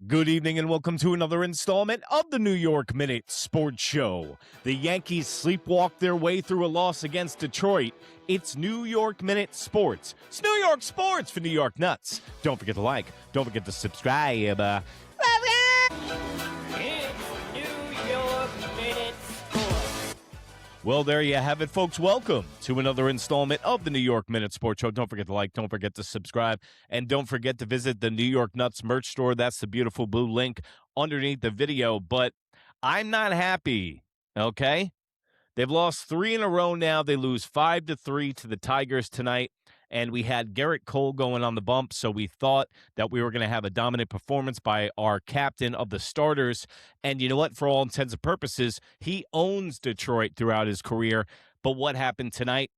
Good evening and welcome to another installment of the New York Minute Sports Show. The Yankees sleepwalk their way through a loss against Detroit. It's New York Minute Sports. It's New York Sports for New York Nuts. Don't forget to like. Don't forget to subscribe. Well, there you have it, folks. Welcome to another installment of the New York Minute Sports Show. Don't forget to like, don't forget to subscribe, and don't forget to visit the New York Nuts merch store. That's the beautiful blue link underneath the video. But I'm not happy, okay? They've lost 3 in a row now. They lose 5-3 to the Tigers tonight. And we had Garrett Cole going on the bump, so we thought that we were going to have a dominant performance by our captain of the starters. And you know what? For all intents and purposes, he owns Detroit throughout his career. But what happened tonight?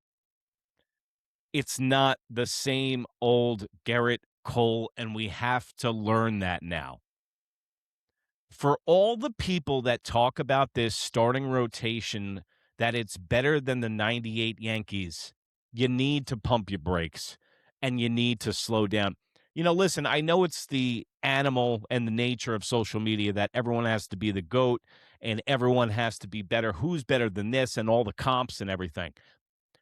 It's not the same old Garrett Cole, and we have to learn that now. For all the people that talk about this starting rotation, that it's better than the 98 Yankees, you need to pump your brakes and you need to slow down. You know, listen, I know it's the animal and the nature of social media that everyone has to be the GOAT and everyone has to be better. Who's better than this and all the comps and everything.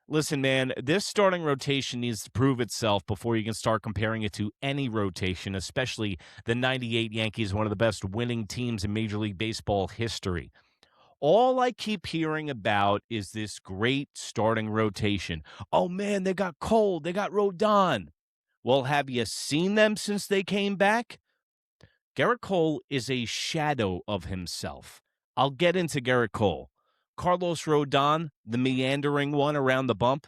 Listen, man, this starting rotation needs to prove itself before you can start comparing it to any rotation, especially the 98 Yankees, one of the best winning teams in Major League Baseball history. All I keep hearing about is this great starting rotation. Oh, man, they got Cole. They got Rodón. Well, have you seen them since they came back? Garrett Cole is a shadow of himself. I'll get into Garrett Cole. Carlos Rodón, the meandering one around the bump.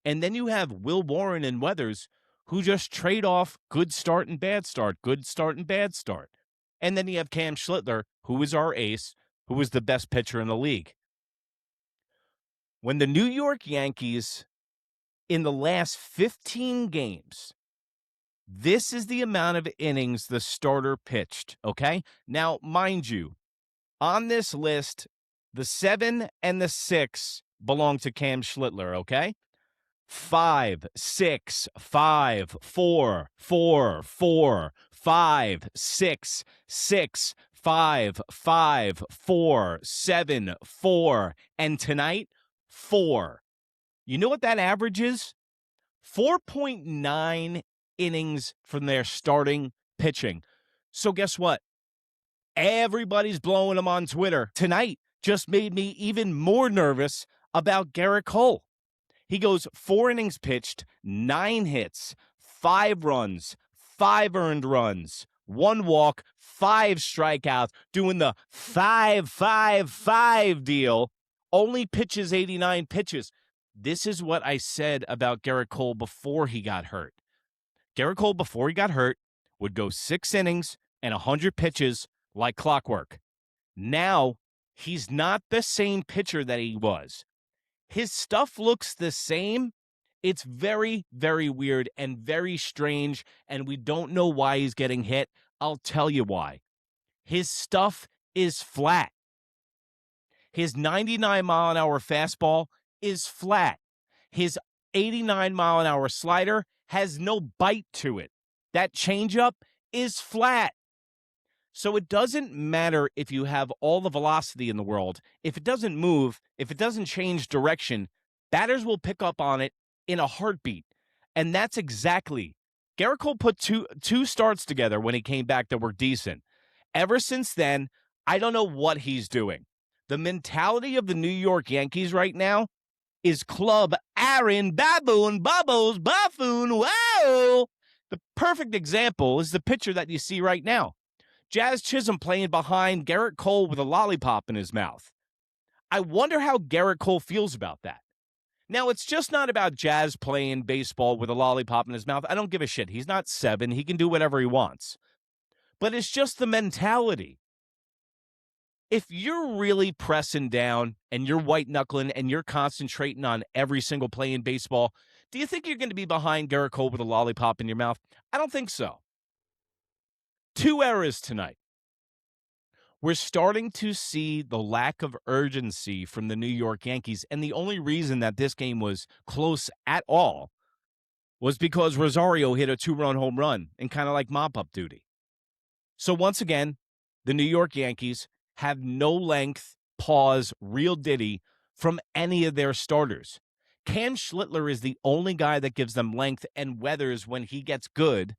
And then you have Will Warren and Weathers, who just trade off good start and bad start, good start and bad start. And then you have Cam Schlittler, who is our ace, who was the best pitcher in the league. When the New York Yankees, in the last 15 games, this is the amount of innings the starter pitched, okay? Now, mind you, on this list, the 7 and the 6 belong to Cam Schlittler, okay? 5, 6, 5, 4, 4, 4, 5, 6, 6, 5, 5, 4, 7, 4, and tonight, 4. You know what that average is? 4.9 innings from their starting pitching. So guess what? Everybody's blowing them on Twitter. Tonight just made me even more nervous about Garrett Cole. He goes 4 innings pitched, 9 hits, 5 runs, 5 earned runs, 1 walk, 5 strikeouts, doing the 5-5-5 deal, only pitches 89 pitches. This is what I said about Garrett Cole before he got hurt. Garrett Cole, before he got hurt, would go 6 innings and 100 pitches like clockwork. Now, he's not the same pitcher that he was. His stuff looks the same. It's very, very weird and very strange, and we don't know why he's getting hit. I'll tell you why. His stuff is flat. His 99-mile-an-hour fastball is flat. His 89-mile-an-hour slider has no bite to it. That changeup is flat. So it doesn't matter if you have all the velocity in the world. If it doesn't move, if it doesn't change direction, batters will pick up on it in a heartbeat. And that's exactly. Garrett Cole put two starts together when he came back that were decent. Ever since then, I don't know what he's doing. The mentality of the New York Yankees right now is Club Aaron Baboon, Bubbles, Buffoon, wow! The perfect example is the pitcher that you see right now. Jazz Chisholm playing behind Garrett Cole with a lollipop in his mouth. I wonder how Garrett Cole feels about that. Now, it's just not about Jazz playing baseball with a lollipop in his mouth. I don't give a shit. He's not 7. He can do whatever he wants. But it's just the mentality. If you're really pressing down and you're white-knuckling and you're concentrating on every single play in baseball, do you think you're going to be behind Garrett Cole with a lollipop in your mouth? I don't think so. 2 errors tonight. We're starting to see the lack of urgency from the New York Yankees, and the only reason that this game was close at all was because Rosario hit a 2-run home run in kind of like mop-up duty. So once again, the New York Yankees have no length, pause, real ditty from any of their starters. Cam Schlittler is the only guy that gives them length and weathers when he gets good,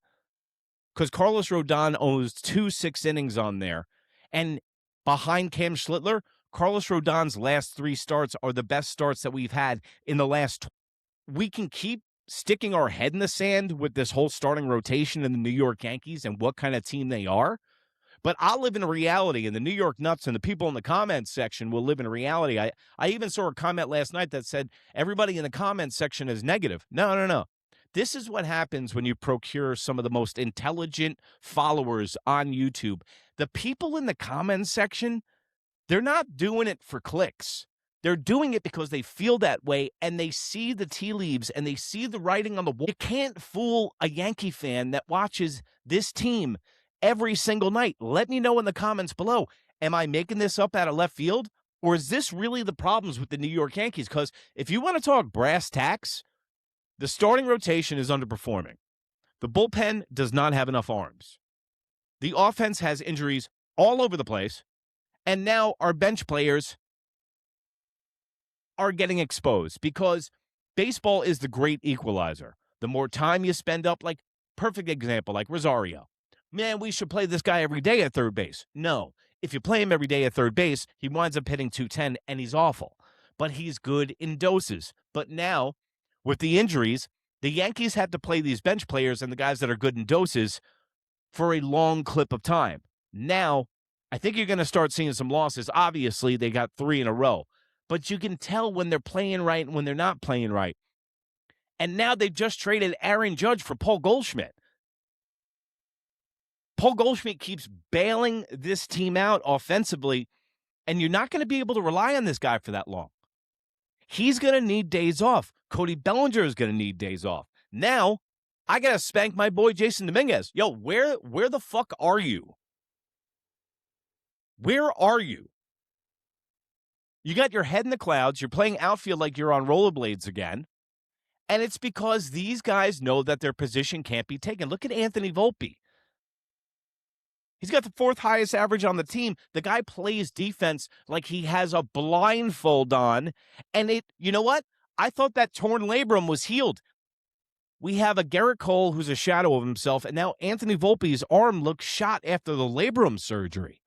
because Carlos Rodón owes 2 6 innings on there. And behind Cam Schlittler, Carlos Rodon's last 3 starts are the best starts that we've had in the last. We can keep sticking our head in the sand with this whole starting rotation in the New York Yankees and what kind of team they are. But I'll live in a reality, and the New York Nuts and the people in the comments section will live in a reality. I even saw a comment last night that said everybody in the comments section is negative. No. This is what happens when you procure some of the most intelligent followers on YouTube. The people in the comments section, they're not doing it for clicks. They're doing it because they feel that way, and they see the tea leaves, and they see the writing on the wall. You can't fool a Yankee fan that watches this team every single night. Let me know in the comments below. Am I making this up out of left field? Or is this really the problems with the New York Yankees? Because if you want to talk brass tacks, the starting rotation is underperforming. The bullpen does not have enough arms. The offense has injuries all over the place. And now our bench players are getting exposed because baseball is the great equalizer. The more time you spend up, like perfect example, like Rosario. Man, we should play this guy every day at third base. No. If you play him every day at third base, he winds up hitting 210 and he's awful. But he's good in doses. But now, with the injuries, the Yankees have to play these bench players and the guys that are good in doses for a long clip of time. Now, I think you're going to start seeing some losses. Obviously, they got 3 in a row. But you can tell when they're playing right and when they're not playing right. And now they just traded Aaron Judge for Paul Goldschmidt. Paul Goldschmidt keeps bailing this team out offensively, and you're not going to be able to rely on this guy for that long. He's going to need days off. Cody Bellinger is going to need days off. Now, I got to spank my boy Jason Dominguez. Yo, where the fuck are you? Where are you? You got your head in the clouds. You're playing outfield like you're on rollerblades again. And it's because these guys know that their position can't be taken. Look at Anthony Volpe. He's got the 4th highest average on the team. The guy plays defense like he has a blindfold on. And you know what? I thought that torn labrum was healed. We have a Garrett Cole who's a shadow of himself, and now Anthony Volpe's arm looks shot after the labrum surgery.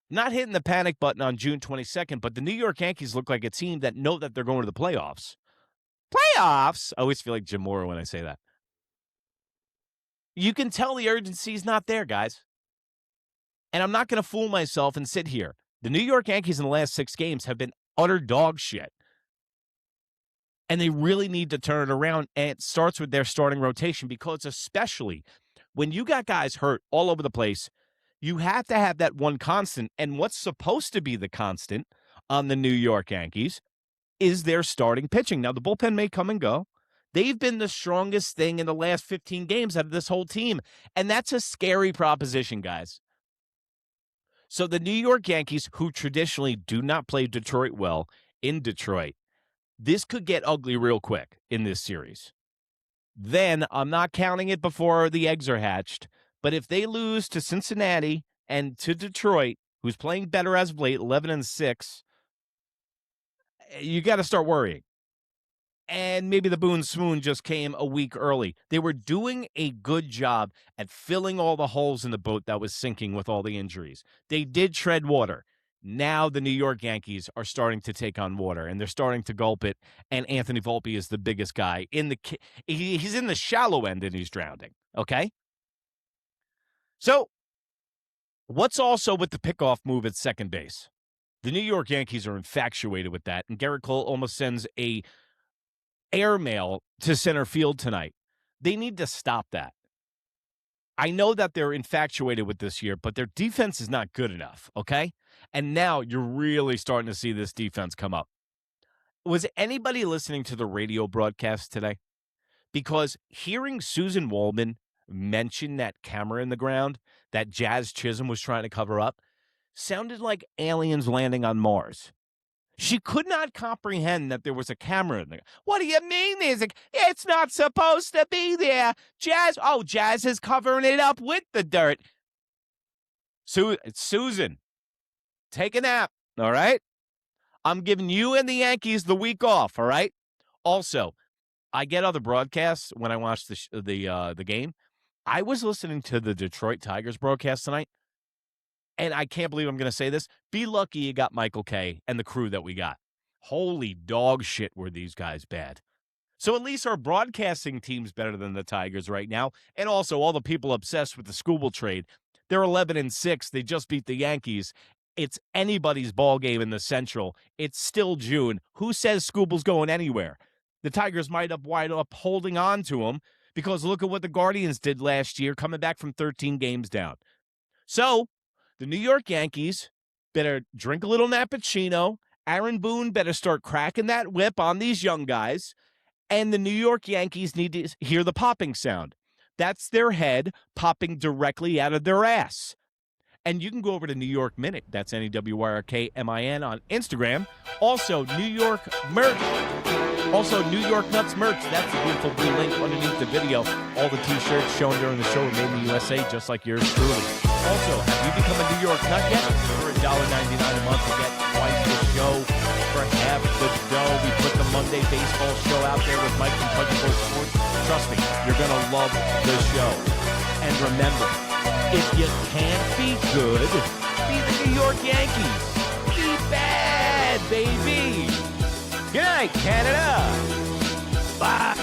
Not hitting the panic button on June 22nd, but the New York Yankees look like a team that know that they're going to the playoffs. Playoffs? I always feel like Jim Mora when I say that. You can tell the urgency's not there, guys. And I'm not going to fool myself and sit here. The New York Yankees in the last 6 games have been utter dog shit. And they really need to turn it around. And it starts with their starting rotation because especially when you got guys hurt all over the place, you have to have that one constant. And what's supposed to be the constant on the New York Yankees is their starting pitching. Now, the bullpen may come and go. They've been the strongest thing in the last 15 games out of this whole team. And that's a scary proposition, guys. So the New York Yankees, who traditionally do not play Detroit well in Detroit, this could get ugly real quick in this series. Then I'm not counting it before the eggs are hatched. But if they lose to Cincinnati and to Detroit, who's playing better as of late, 11-6, you got to start worrying. And maybe the Boone Swoon just came a week early. They were doing a good job at filling all the holes in the boat that was sinking with all the injuries. They did tread water. Now the New York Yankees are starting to take on water, and they're starting to gulp it, and Anthony Volpe is the biggest guy. He's in the shallow end, and he's drowning, okay? So what's also with the pickoff move at second base? The New York Yankees are infatuated with that, and Garrett Cole almost sends a airmail to center field tonight. They need to stop that. I know that they're infatuated with this year, but their defense is not good enough, okay? And now you're really starting to see this defense come up. Was anybody listening to the radio broadcast today? Because hearing Susan Waldman mention that camera in the ground that Jazz Chisholm was trying to cover up sounded like aliens landing on Mars. She could not comprehend that there was a camera in there. What do you mean it's not supposed to be there? Jazz is covering it up with the dirt. Susan, take a nap, all right? I'm giving you and the Yankees the week off, all right? Also, I get other broadcasts when I watch the game. I was listening to the Detroit Tigers broadcast tonight, and I can't believe I'm going to say this. Be lucky you got Michael Kay and the crew that we got. Holy dog shit were these guys bad. So at least our broadcasting team's better than the Tigers right now. And also all the people obsessed with the Skubal trade. They're 11-6. They just beat the Yankees. It's anybody's ball game in the Central. It's still June. Who says Skubal's going anywhere? The Tigers might wind up holding on to him because look at what the Guardians did last year, coming back from 13 games down. So the New York Yankees better drink a little Nappuccino. Aaron Boone better start cracking that whip on these young guys. And the New York Yankees need to hear the popping sound. That's their head popping directly out of their ass. And you can go over to New York Minute. That's NEWYRKMIN on Instagram. Also, New York merch. Also, New York Nuts merch. That's the beautiful blue link underneath the video. All the T-shirts shown during the show are made in the USA, just like yours truly. Also, have you become a New York Nut yet? For $1.99 a month, you get twice the show for half the dough. We put the Monday baseball show out there with Mike from Punchbowl Sports. Trust me, you're going to love the show. And remember, if you can't be good, be the New York Yankees. Be bad, baby. Good night, Canada. Bye.